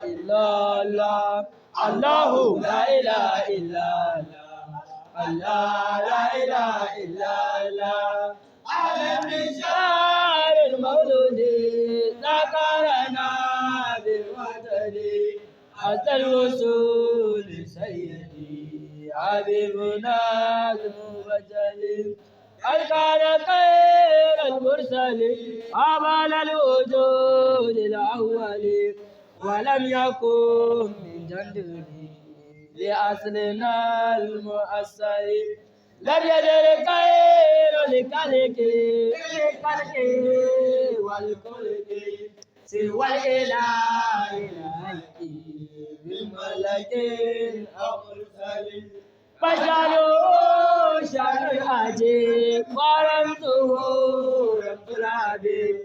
illallah. Allahu la ilaha illallah. Allah la ilaha illallah. أهلا بشهر المولود ذكرنا بالوتد حتى الوصول سيدي حبيبنا المبجل ألقى خير المرسلين أبال الوجود الأول ولم يكن من جنده لأصلنا المؤثر لم يدر خير لخلق والخلق سوى الإله بالملك أو مرسل فشانوا شان العجيب ورمته رب العبيد